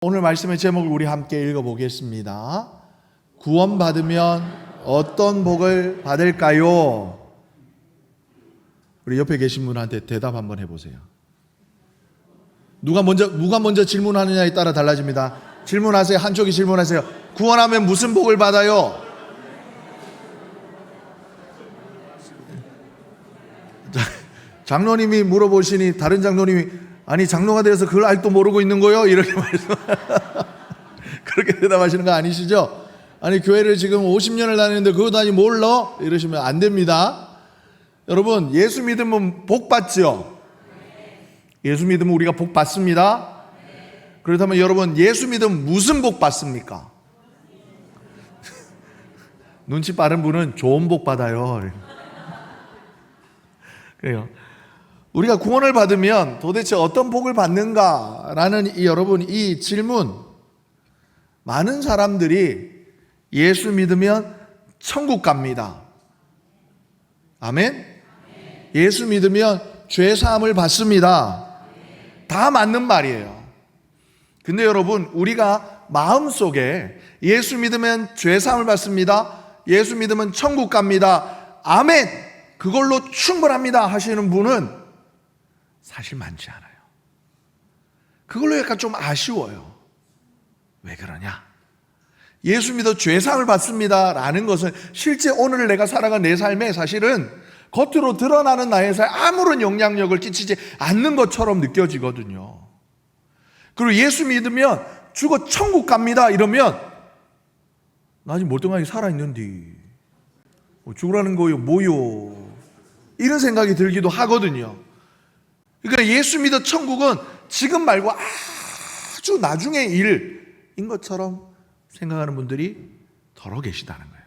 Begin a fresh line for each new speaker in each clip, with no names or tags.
오늘 말씀의 제목을 우리 함께 읽어보겠습니다. 구원받으면 어떤 복을 받을까요? 우리 옆에 계신 분한테 대답 한번 해보세요. 누가 먼저 질문하느냐에 따라 달라집니다. 질문하세요. 한쪽이 질문하세요. 구원하면 무슨 복을 받아요? 장로님이 물어보시니 다른 장로님이 아니 장로가 되어서 그걸 아직도 모르고 있는 거요? 이렇게 그렇게 대답하시는 거 아니시죠? 아니 교회를 지금 50년을 다니는데 그거 아직 몰라? 이러시면 안 됩니다. 여러분, 예수 믿으면 복 받죠? 예수 믿으면 우리가 복 받습니다. 그렇다면 여러분, 예수 믿으면 무슨 복 받습니까? 눈치 빠른 분은 좋은 복 받아요. 그래요. 우리가 구원을 받으면 도대체 어떤 복을 받는가라는 여러분 이 질문, 많은 사람들이 예수 믿으면 천국 갑니다. 아멘? 예수 믿으면 죄 사함을 받습니다. 다 맞는 말이에요. 근데 여러분, 우리가 마음속에 예수 믿으면 죄 사함을 받습니다. 예수 믿으면 천국 갑니다. 아멘! 그걸로 충분합니다 하시는 분은 사실 많지 않아요. 그걸로 약간 좀 아쉬워요. 왜 그러냐? 예수 믿어 죄사함을 받습니다 라는 것은 실제 오늘 내가 살아간 내 삶에 사실은 겉으로 드러나는 나의 삶에 아무런 영향력을 끼치지 않는 것처럼 느껴지거든요. 그리고 예수 믿으면 죽어 천국 갑니다 이러면 나 아직 멀쩡하게 살아있는데 죽으라는 거요 뭐요? 이런 생각이 들기도 하거든요. 그러니까 예수 믿어 천국은 지금 말고 아주 나중의 일인 것처럼 생각하는 분들이 더러 계시다는 거예요.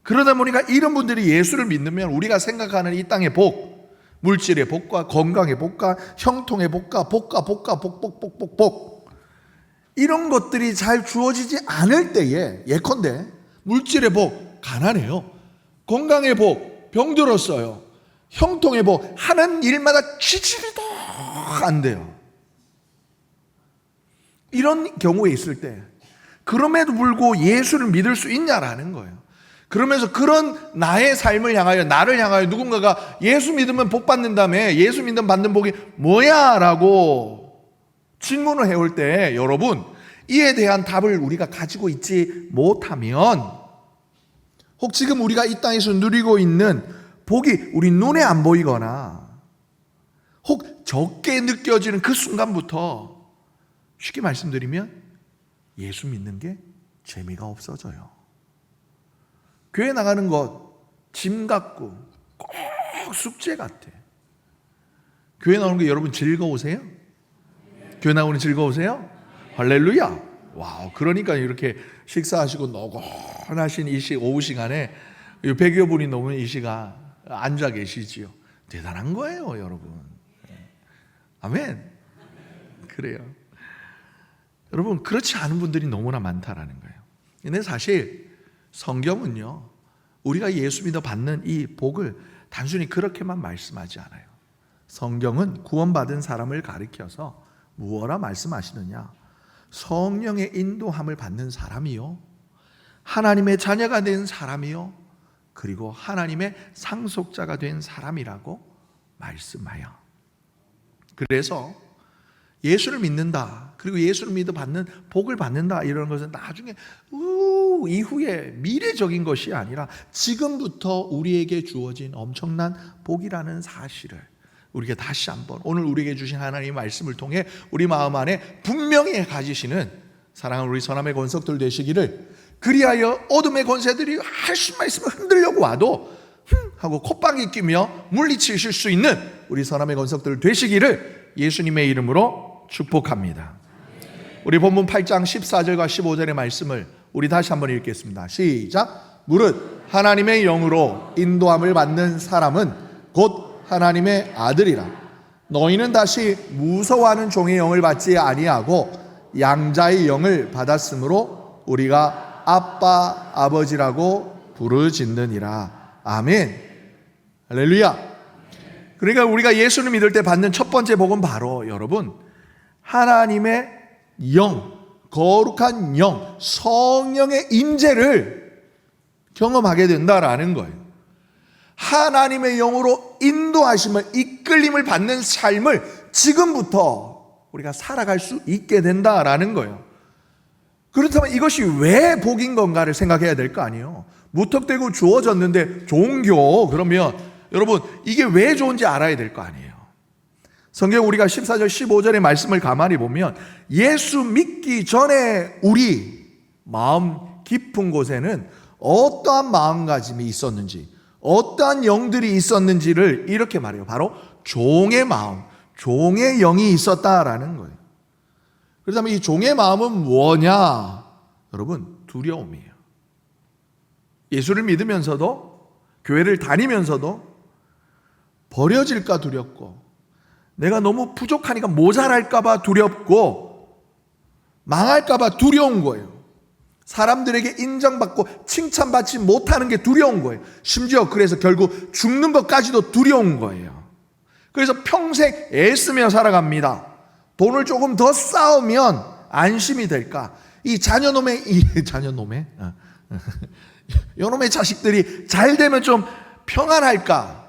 그러다 보니까 이런 분들이 예수를 믿으면 우리가 생각하는 이 땅의 복, 물질의 복과 건강의 복과 형통의 복과 복 이런 것들이 잘 주어지지 않을 때에 예컨대 물질의 복, 가난해요. 건강의 복, 병들었어요. 형통의 복, 하는 일마다 지질이 더 안 돼요. 이런 경우에 있을 때 그럼에도 불구하고 예수를 믿을 수 있냐라는 거예요. 그러면서 그런 나의 삶을 향하여, 나를 향하여 누군가가 예수 믿으면 복 받는다며, 예수 믿으면 받는 복이 뭐야? 라고 질문을 해올 때 여러분, 이에 대한 답을 우리가 가지고 있지 못하면 혹 지금 우리가 이 땅에서 누리고 있는 복이 우리 눈에 안 보이거나 혹 적게 느껴지는 그 순간부터 쉽게 말씀드리면 예수 믿는 게 재미가 없어져요. 교회 나가는 것 짐 같고 꼭 숙제 같아. 교회 나오는 게 여러분 즐거우세요? 교회 나오는 즐거우세요? 할렐루야. 와우. 그러니까 이렇게 식사하시고 노곤하신 이 오후 시간에 100여 분이 넘은 이 시간 앉아 계시지요. 대단한 거예요, 여러분. 아멘. 그래요. 여러분, 그렇지 않은 분들이 너무나 많다라는 거예요. 근데 사실 성경은요, 우리가 예수 믿어 받는 이 복을 단순히 그렇게만 말씀하지 않아요. 성경은 구원받은 사람을 가리켜서 무엇라 말씀하시느냐? 성령의 인도함을 받는 사람이요, 하나님의 자녀가 된 사람이요, 그리고 하나님의 상속자가 된 사람이라고 말씀하여, 그래서 예수를 믿는다, 그리고 예수를 믿어 받는 복을 받는다, 이런 것은 나중에 이후에 미래적인 것이 아니라 지금부터 우리에게 주어진 엄청난 복이라는 사실을 우리가 다시 한번 오늘 우리에게 주신 하나님의 말씀을 통해 우리 마음 안에 분명히 가지시는 사랑하는 우리 선함의 권속들 되시기를, 그리하여 어둠의 권세들이 할 수만 있으면 흔들려고 와도 하고 콧방귀 끼며 물리치실 수 있는 우리 선함의 권속들 되시기를 예수님의 이름으로 축복합니다. 우리 본문 8장 14절과 15절의 말씀을 우리 다시 한번 읽겠습니다. 시작. 무릇 하나님의 영으로 인도함을 받는 사람은 곧 하나님의 아들이라. 너희는 다시 무서워하는 종의 영을 받지 아니하고 양자의 영을 받았으므로 우리가 아빠 아버지라고 부르짖느니라. 아멘. 할렐루야. 그러니까 우리가 예수를 믿을 때 받는 첫 번째 복은 바로 여러분, 하나님의 영, 거룩한 영, 성령의 임재를 경험하게 된다라는 거예요. 하나님의 영으로 인도하심을, 이끌림을 받는 삶을 지금부터 우리가 살아갈 수 있게 된다라는 거예요. 그렇다면 이것이 왜 복인 건가를 생각해야 될 거 아니에요. 무턱대고 주어졌는데 종교, 그러면 여러분 이게 왜 좋은지 알아야 될 거 아니에요. 성경 우리가 14절 15절의 말씀을 가만히 보면 예수 믿기 전에 우리 마음 깊은 곳에는 어떠한 마음가짐이 있었는지, 어떠한 영들이 있었는지를 이렇게 말해요. 바로 종의 마음, 종의 영이 있었다라는 거예요. 그렇다면 이 종의 마음은 뭐냐? 여러분, 두려움이에요. 예수를 믿으면서도, 교회를 다니면서도 버려질까 두렵고, 내가 너무 부족하니까 모자랄까 봐 두렵고, 망할까 봐 두려운 거예요. 사람들에게 인정받고 칭찬받지 못하는 게 두려운 거예요. 심지어 그래서 결국 죽는 것까지도 두려운 거예요. 그래서 평생 애쓰며 살아갑니다. 돈을 조금 더 쌓으면 안심이 될까? 요놈의 자식들이 잘 되면 좀 평안할까?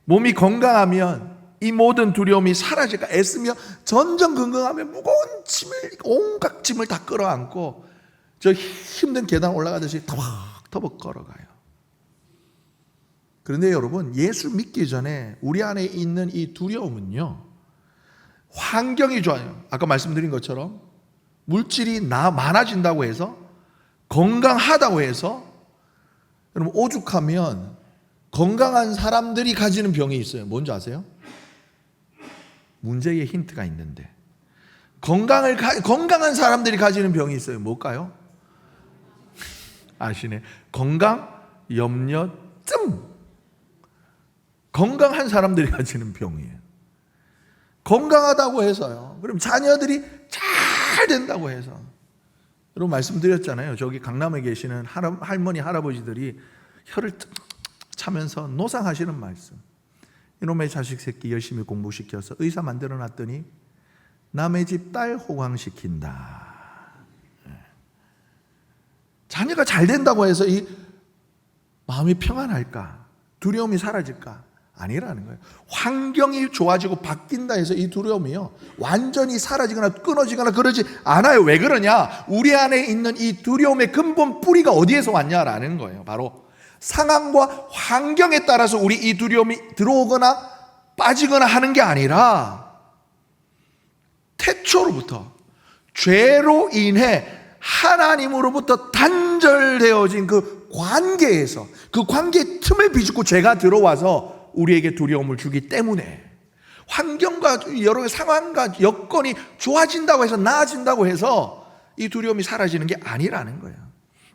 몸이 건강하면 이 모든 두려움이 사라질까? 애쓰며 전전긍긍하며 무거운 짐을, 온갖 짐을 다 끌어안고 저 힘든 계단 올라가듯이 터벅터벅 걸어가요. 그런데 여러분, 예수 믿기 전에 우리 안에 있는 이 두려움은요, 환경이 좋아요. 아까 말씀드린 것처럼 물질이 많아진다고 해서, 건강하다고 해서, 여러분 오죽하면 건강한 사람들이 가지는 병이 있어요. 뭔지 아세요? 문제의 힌트가 있는데, 건강한 사람들이 가지는 병이 있어요. 뭘까요? 아시네. 건강, 염려증. 건강한 사람들이 가지는 병이에요. 건강하다고 해서요. 그럼 자녀들이 잘 된다고 해서. 여러분 말씀드렸잖아요. 저기 강남에 계시는 할머니, 할아버지들이 혀를 차면서 노상하시는 말씀. 이놈의 자식 새끼 열심히 공부시켜서 의사 만들어 놨더니 남의 집 딸 호강시킨다. 자녀가 잘 된다고 해서 이 마음이 평안할까? 두려움이 사라질까? 아니라는 거예요. 환경이 좋아지고 바뀐다 해서 이 두려움이요, 완전히 사라지거나 끊어지거나 그러지 않아요. 왜 그러냐? 우리 안에 있는 이 두려움의 근본 뿌리가 어디에서 왔냐라는 거예요. 바로 상황과 환경에 따라서 우리 이 두려움이 들어오거나 빠지거나 하는 게 아니라 태초로부터 죄로 인해 하나님으로부터 단절되어진 그 관계에서, 그 관계의 틈을 비집고 죄가 들어와서 우리에게 두려움을 주기 때문에, 환경과 여러 상황과 여건이 좋아진다고 해서, 나아진다고 해서 이 두려움이 사라지는 게 아니라는 거예요.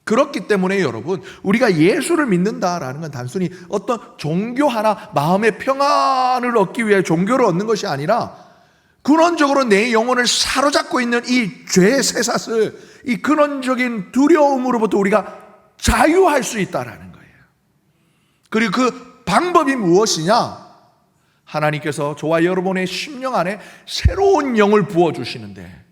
그렇기 때문에 여러분, 우리가 예수를 믿는다라는 건 단순히 어떤 종교 하나, 마음의 평안을 얻기 위해 종교를 얻는 것이 아니라 근원적으로 내 영혼을 사로잡고 있는 이 죄의 쇠사슬, 이 근원적인 두려움으로부터 우리가 자유할 수 있다라는 거예요. 그리고 그 방법이 무엇이냐? 하나님께서 저와 여러분의 심령 안에 새로운 영을 부어주시는데,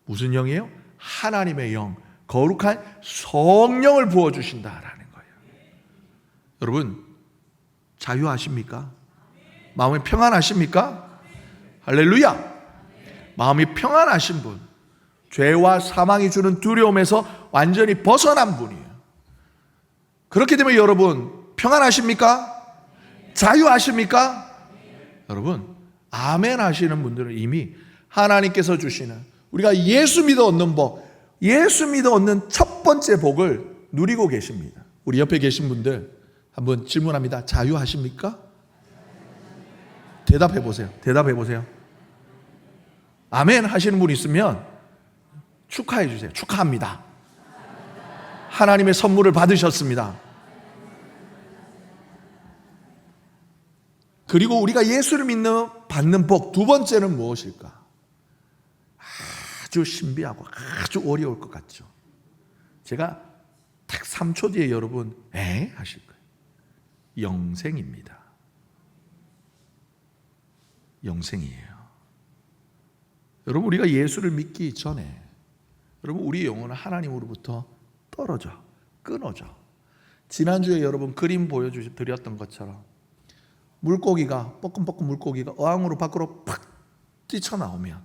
무슨 영이에요? 하나님의 영, 거룩한 성령을 부어주신다라는 거예요. 여러분, 자유하십니까? 마음이 평안하십니까? 할렐루야! 마음이 평안하신 분, 죄와 사망이 주는 두려움에서 완전히 벗어난 분이에요. 그렇게 되면 여러분 평안하십니까? 자유하십니까? 여러분, 아멘 하시는 분들은 이미 하나님께서 주시는, 우리가 예수 믿어 얻는 복, 예수 믿어 얻는 첫 번째 복을 누리고 계십니다. 우리 옆에 계신 분들 한번 질문합니다. 자유하십니까? 대답해 보세요. 대답해 보세요. 아멘 하시는 분 있으면 축하해 주세요. 축하합니다. 하나님의 선물을 받으셨습니다. 그리고 우리가 예수를 받는 복 두 번째는 무엇일까? 아주 신비하고 아주 어려울 것 같죠. 제가 딱 3초 뒤에 여러분 하실 거예요. 영생입니다. 영생이에요. 여러분, 우리가 예수를 믿기 전에 여러분, 우리 영혼은 하나님으로부터 떨어져, 끊어져. 지난주에 여러분 그림 보여드렸던 것처럼 물고기가, 뻐끔뻐끔 물고기가 어항으로 밖으로 팍 뛰쳐나오면,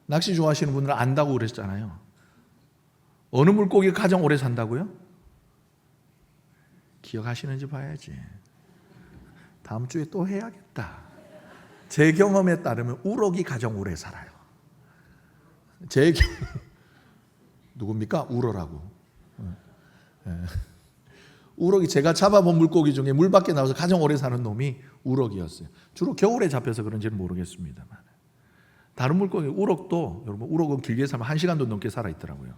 낚시 좋아하시는 분들은 안다고 그랬잖아요. 어느 물고기가 가장 오래 산다고요? 기억하시는지 봐야지. 다음 주에 또 해야겠다. 제 경험에 따르면 우럭이 가장 오래 살아요. 누굽니까? 우러라고. 우럭이 제가 잡아본 물고기 중에 물 밖에 나와서 가장 오래 사는 놈이 우럭이었어요. 주로 겨울에 잡혀서 그런지는 모르겠습니다만, 다른 물고기, 우럭도, 여러분, 우럭은 길게 살면 1시간도 넘게 살아있더라고요.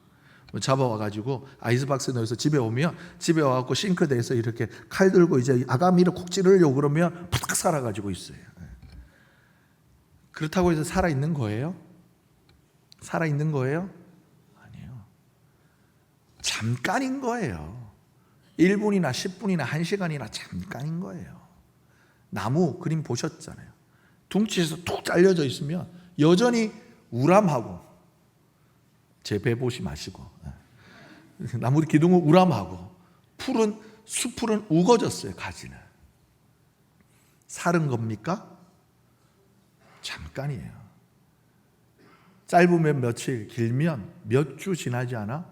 잡아와가지고 아이스박스에 넣어서 집에 오면, 집에 와갖고 싱크대에서 이렇게 칼 들고 이제 아가미를 콕 찌르려고 그러면 푸닥 살아가지고 있어요. 그렇다고 해서 살아있는 거예요? 살아있는 거예요? 아니에요. 잠깐인 거예요. 1분이나 10분이나 1시간이나 잠깐인 거예요. 나무 그림 보셨잖아요. 둥치에서 툭 잘려져 있으면 여전히 우람하고, 제 배 보시 마시고, 나무 기둥은 우람하고, 숲풀은 우거졌어요. 가지는. 살은 겁니까? 잠깐이에요. 짧으면 며칠, 길면 몇 주 지나지 않아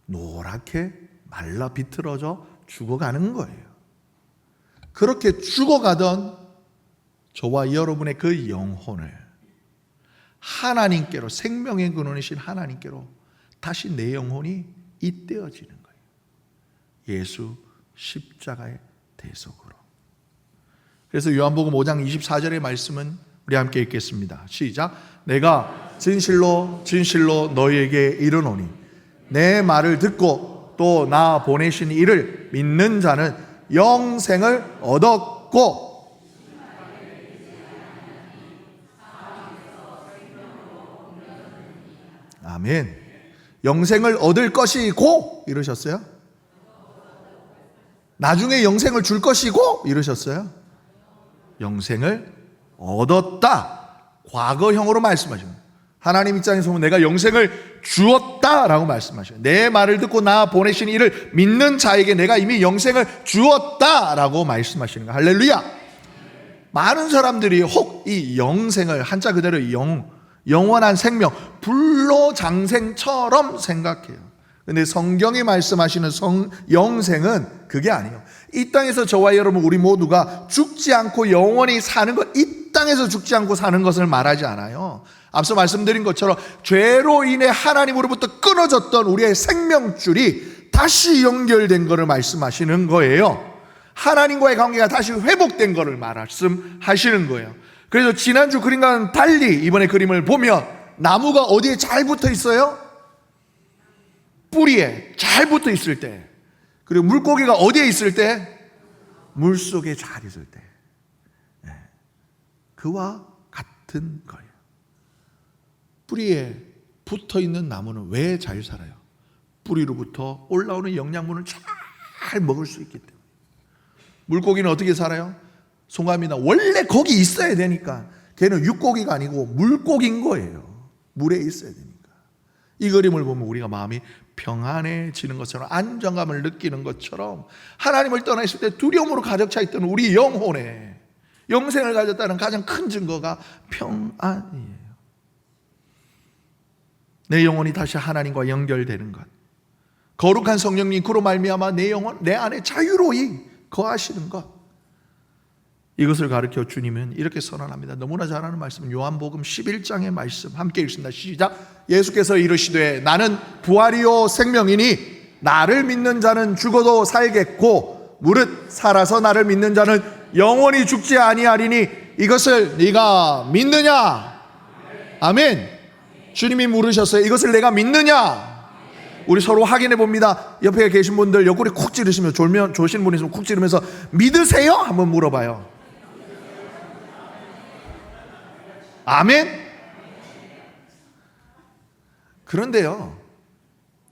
노랗게 말라 비틀어져 죽어가는 거예요. 그렇게 죽어가던 저와 여러분의 그 영혼을 하나님께로, 생명의 근원이신 하나님께로 다시 내 영혼이 잇대어지는 거예요. 예수 십자가의 대속으로. 그래서 요한복음 5장 24절의 말씀은 우리 함께 읽겠습니다. 시작. 내가 진실로 진실로 너희에게 이르노니 내 말을 듣고 또 나 보내신 이를 믿는 자는 영생을 얻었고, 아멘. 영생을 얻을 것이고 이러셨어요? 나중에 영생을 줄 것이고 이러셨어요? 영생을 얻었다. 과거형으로 말씀하십니다. 하나님 입장에서 보면 내가 영생을 주었다라고 말씀하셔요. 내 말을 듣고 나 보내신 이를 믿는 자에게 내가 이미 영생을 주었다라고 말씀하시는 거예요. 할렐루야. 많은 사람들이 혹 이 영생을 한자 그대로 영원한 생명, 불로장생처럼 생각해요. 근데 성경이 말씀하시는 영생은 그게 아니에요. 이 땅에서 저와 여러분 우리 모두가 죽지 않고 영원히 사는 것, 이 땅에서 죽지 않고 사는 것을 말하지 않아요. 앞서 말씀드린 것처럼 죄로 인해 하나님으로부터 끊어졌던 우리의 생명줄이 다시 연결된 것을 말씀하시는 거예요. 하나님과의 관계가 다시 회복된 것을 말씀하시는 거예요. 그래서 지난주 그림과는 달리 이번에 그림을 보면 나무가 어디에 잘 붙어 있어요? 뿌리에 잘 붙어 있을 때, 그리고 물고기가 어디에 있을 때? 물속에 잘 있을 때. 그와 같은 거예요. 뿌리에 붙어 있는 나무는 왜 잘 살아요? 뿌리로부터 올라오는 영양분을 잘 먹을 수 있기 때문에. 물고기는 어떻게 살아요? 송가입니다. 원래 거기 있어야 되니까. 걔는 육고기가 아니고 물고기인 거예요. 물에 있어야 되니까. 이 그림을 보면 우리가 마음이 평안해지는 것처럼, 안정감을 느끼는 것처럼, 하나님을 떠나 있을 때 두려움으로 가득 차 있던 우리 영혼에 영생을 가졌다는 가장 큰 증거가 평안이에요. 내 영혼이 다시 하나님과 연결되는 것, 거룩한 성령님 그로 말미암아 내 영혼, 내 안에 자유로이 거하시는 것, 이것을 가르쳐 주님은 이렇게 선언합니다. 너무나 잘 아는 말씀, 요한복음 11장의 말씀 함께 읽습니다. 시작. 예수께서 이르시되 나는 부활이요 생명이니 나를 믿는 자는 죽어도 살겠고 무릇 살아서 나를 믿는 자는 영원히 죽지 아니하리니 이것을 네가 믿느냐? 아멘. 주님이 물으셨어요. 이것을 내가 믿느냐? 우리 서로 확인해 봅니다. 옆에 계신 분들 옆구리 쿡 찌르시면, 조시는 분이 있으면 쿡 찌르면서 믿으세요? 한번 물어봐요. 아멘. 그런데요,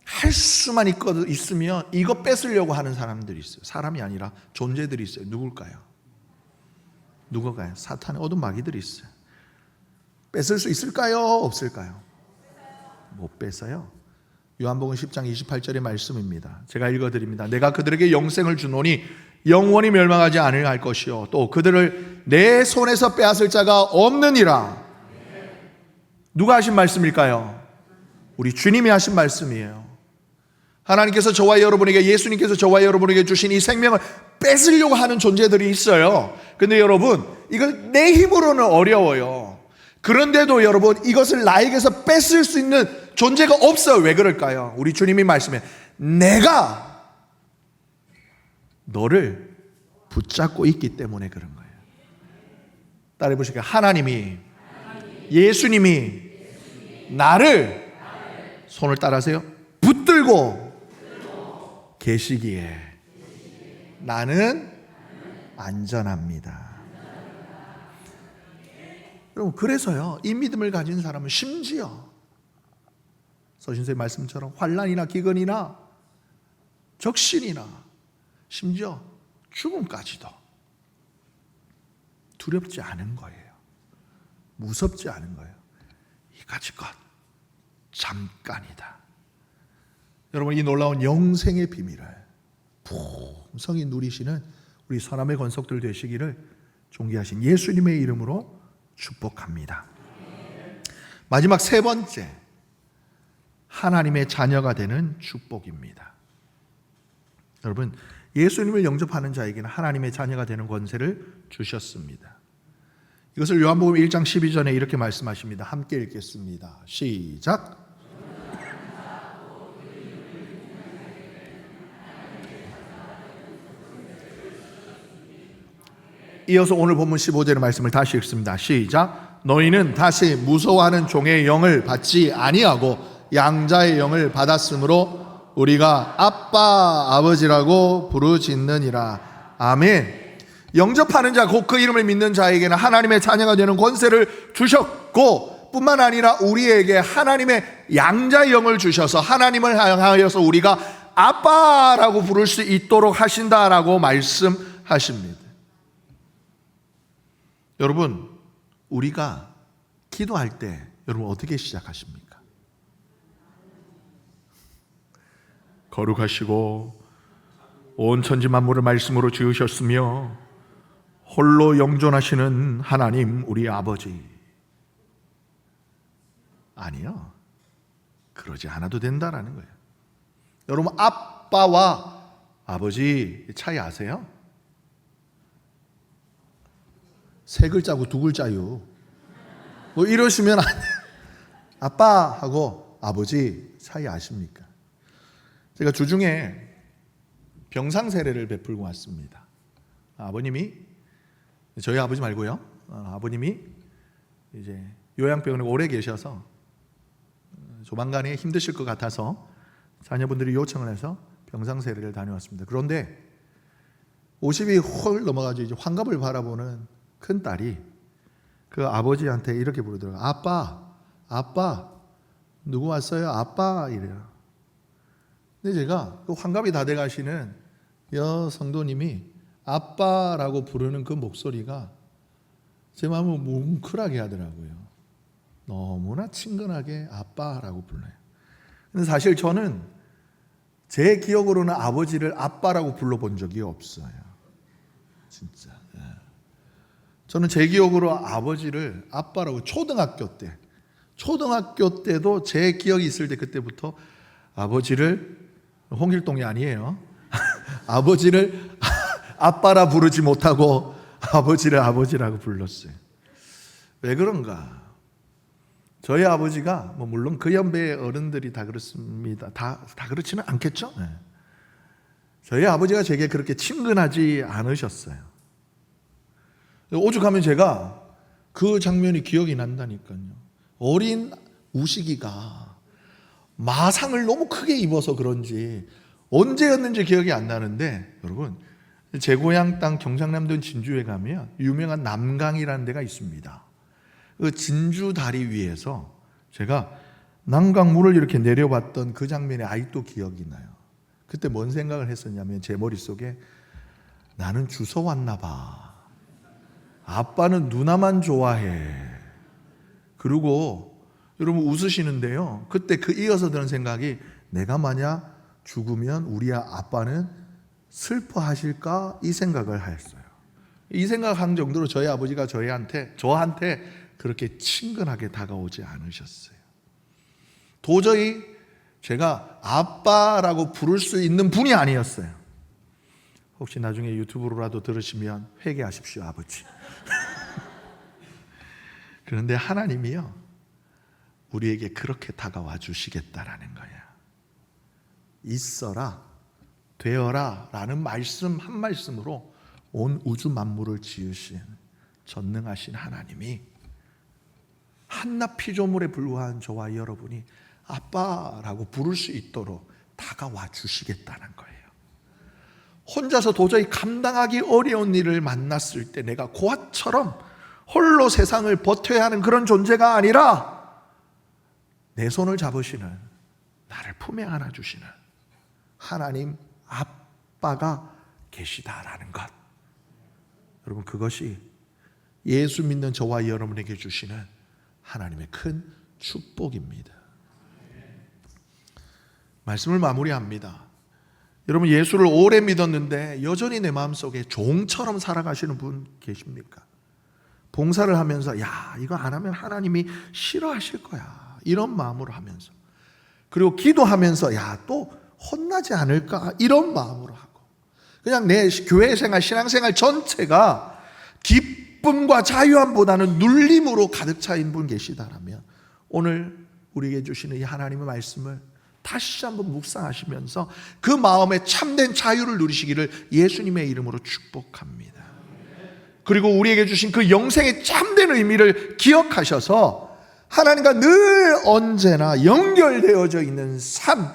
할 수만 있으면 이거 뺏으려고 하는 사람들이 있어요. 사람이 아니라 존재들이 있어요. 누굴까요? 누굴까요? 사탄의 어둠 마귀들이 있어요. 뺏을 수 있을까요? 없을까요? 못 뺏어요. 요한복음 10장 28절의 말씀입니다. 제가 읽어드립니다. 내가 그들에게 영생을 주노니 영원히 멸망하지 아니할 것이요 또 그들을 내 손에서 빼앗을 자가 없느니라. 누가 하신 말씀일까요? 우리 주님이 하신 말씀이에요. 하나님께서 저와 여러분에게, 예수님께서 저와 여러분에게 주신 이 생명을 뺏으려고 하는 존재들이 있어요. 근데 여러분, 이건 내 힘으로는 어려워요. 그런데도 여러분, 이것을 나에게서 뺏을 수 있는 존재가 없어요. 왜 그럴까요? 우리 주님이 말씀해, 내가 너를 붙잡고 있기 때문에 그런 거예요. 따라해 보실까요? 하나님이, 예수님이 나를, 손을 따라하세요, 붙들고 계시기에 나는 안전합니다. 여러분, 그래서요, 이 믿음을 가진 사람은 심지어 서신서의 말씀처럼 환난이나 기근이나 적신이나 심지어 죽음까지도 두렵지 않은 거예요. 무섭지 않은 거예요. 이까짓 것 잠깐이다. 여러분, 이 놀라운 영생의 비밀을 풍성히 누리시는 우리 선함의 권속들 되시기를 존귀하신 예수님의 이름으로 축복합니다. 마지막 세 번째, 하나님의 자녀가 되는 축복입니다. 여러분, 예수님을 영접하는 자에게는 하나님의 자녀가 되는 권세를 주셨습니다. 이것을 요한복음 1장 12절에 이렇게 말씀하십니다. 함께 읽겠습니다. 시작. 이어서 오늘 본문 15절의 말씀을 다시 읽습니다. 시작. 너희는 다시 무서워하는 종의 영을 받지 아니하고 양자의 영을 받았으므로 우리가 아빠 아버지라고 부르짖느니라. 아멘. 영접하는 자, 곧 그 이름을 믿는 자에게는 하나님의 자녀가 되는 권세를 주셨고, 뿐만 아니라 우리에게 하나님의 양자의 영을 주셔서 하나님을 향하여서 우리가 아빠라고 부를 수 있도록 하신다라고 말씀하십니다. 여러분, 우리가 기도할 때 여러분 어떻게 시작하십니까? 거룩하시고 온 천지 만물을 말씀으로 지으셨으며 홀로 영존하시는 하나님 우리 아버지. 아니요, 그러지 않아도 된다라는 거예요. 여러분, 아빠와 아버지 차이 아세요? 세 글자고 두 글자요. 뭐 이러시면 안 돼요. 아빠하고 아버지 차이 아십니까? 제가 주중에 병상 세례를 베풀고 왔습니다. 아버님이, 저희 아버지 말고요, 아버님이 이제 요양병원에 오래 계셔서 조만간에 힘드실 것 같아서 자녀분들이 요청을 해서 병상 세례를 다녀왔습니다. 그런데 50이 헐 넘어가지고 이제 환갑을 바라보는 큰 딸이 그 아버지한테 이렇게 부르더라고요. 아빠, 아빠, 누구 왔어요? 아빠, 이래요. 근데 제가 그 환갑이 다 돼가시는 여성도님이 아빠라고 부르는 그 목소리가 제 마음을 뭉클하게 하더라고요. 너무나 친근하게 아빠라고 불러요. 근데 사실 저는 제 기억으로는 아버지를 아빠라고 불러본 적이 없어요. 진짜. 저는 제 기억으로 아버지를 아빠라고 초등학교 때도 제 기억이 있을 때 그때부터 아버지를, 홍길동이 아니에요. 아버지를 아빠라 부르지 못하고 아버지를 아버지라고 불렀어요. 왜 그런가? 저희 아버지가 물론 그 연배의 어른들이 다 그렇습니다. 다 그렇지는 않겠죠? 네. 저희 아버지가 제게 그렇게 친근하지 않으셨어요. 오죽하면 제가 그 장면이 기억이 난다니까요. 어린 우식이가 마상을 너무 크게 입어서 그런지 언제였는지 기억이 안 나는데, 여러분, 제 고향 땅 경상남도 진주에 가면 유명한 남강이라는 데가 있습니다. 그 진주 다리 위에서 제가 남강물을 이렇게 내려봤던 그 장면이 아직도 기억이 나요. 그때 뭔 생각을 했었냐면, 제 머릿속에 나는 주워 왔나 봐. 아빠는 누나만 좋아해. 그리고 여러분 웃으시는데요, 그때 그 이어서 드는 생각이, 내가 만약 죽으면 우리 아빠는 슬퍼하실까? 이 생각을 했어요. 이 생각한 정도로 저희 아버지가 저한테 그렇게 친근하게 다가오지 않으셨어요. 도저히 제가 아빠라고 부를 수 있는 분이 아니었어요. 혹시 나중에 유튜브로라도 들으시면 회개하십시오, 아버지. 그런데 하나님이요, 우리에게 그렇게 다가와 주시겠다라는 거야. 있어라, 되어라 라는 말씀 한 말씀으로 온 우주 만물을 지으신 전능하신 하나님이 한낱 피조물에 불과한 저와 여러분이 아빠라고 부를 수 있도록 다가와 주시겠다는 거예요. 혼자서 도저히 감당하기 어려운 일을 만났을 때 내가 고아처럼 홀로 세상을 버텨야 하는 그런 존재가 아니라 내 손을 잡으시는, 나를 품에 안아주시는 하나님 아빠가 계시다라는 것. 여러분, 그것이 예수 믿는 저와 여러분에게 주시는 하나님의 큰 축복입니다. 말씀을 마무리합니다. 여러분, 예수를 오래 믿었는데 여전히 내 마음속에 종처럼 살아가시는 분 계십니까? 봉사를 하면서 이거 안 하면 하나님이 싫어하실 거야, 이런 마음으로 하면서, 그리고 기도하면서 또 혼나지 않을까, 이런 마음으로 하고, 그냥 내 교회 생활, 신앙생활 전체가 기쁨과 자유함보다는 눌림으로 가득 차인 분 계시다라면 오늘 우리에게 주시는 이 하나님의 말씀을 다시 한번 묵상하시면서 그 마음에 참된 자유를 누리시기를 예수님의 이름으로 축복합니다. 그리고 우리에게 주신 그 영생의 참된 의미를 기억하셔서 하나님과 늘 언제나 연결되어져 있는 삶,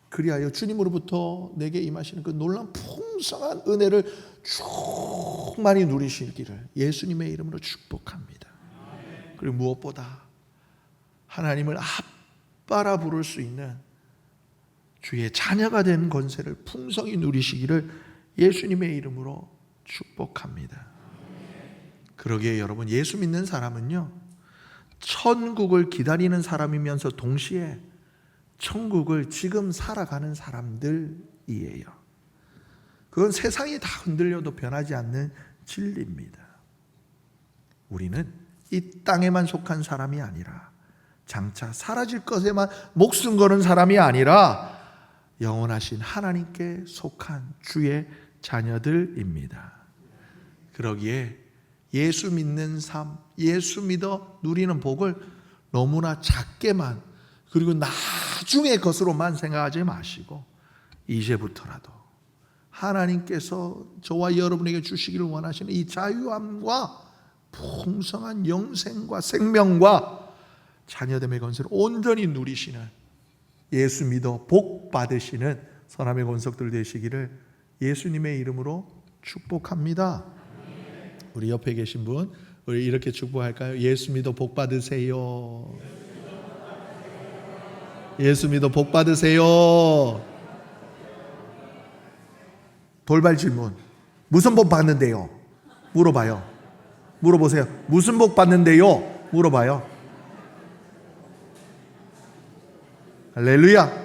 그리하여 주님으로부터 내게 임하시는 그 놀라운 풍성한 은혜를 충만히 누리시기를 예수님의 이름으로 축복합니다. 그리고 무엇보다 하나님을 아빠라 부를 수 있는 주의 자녀가 된 권세를 풍성히 누리시기를 예수님의 이름으로 축복합니다. 그러기에 여러분, 예수 믿는 사람은요, 천국을 기다리는 사람이면서 동시에 천국을 지금 살아가는 사람들이에요. 그건 세상이 다 흔들려도 변하지 않는 진리입니다. 우리는 이 땅에만 속한 사람이 아니라, 장차 사라질 것에만 목숨 거는 사람이 아니라 영원하신 하나님께 속한 주의 자녀들입니다. 그러기에 예수 믿는 삶, 예수 믿어 누리는 복을 너무나 작게만, 그리고 나중의 것으로만 생각하지 마시고 이제부터라도 하나님께서 저와 여러분에게 주시기를 원하시는 이 자유함과 풍성한 영생과 생명과 자녀됨의 권세를 온전히 누리시는, 예수 믿어 복 받으시는 선함의 권속들 되시기를 예수님의 이름으로 축복합니다. 우리 옆에 계신 분, 우리 이렇게 축복할까요? 예수 믿어 복 받으세요. 예수 믿어 복 받으세요. 돌발 질문. 무슨 복 받는데요? 물어봐요. 물어보세요. 무슨 복 받는데요? 물어봐요. 할렐루야.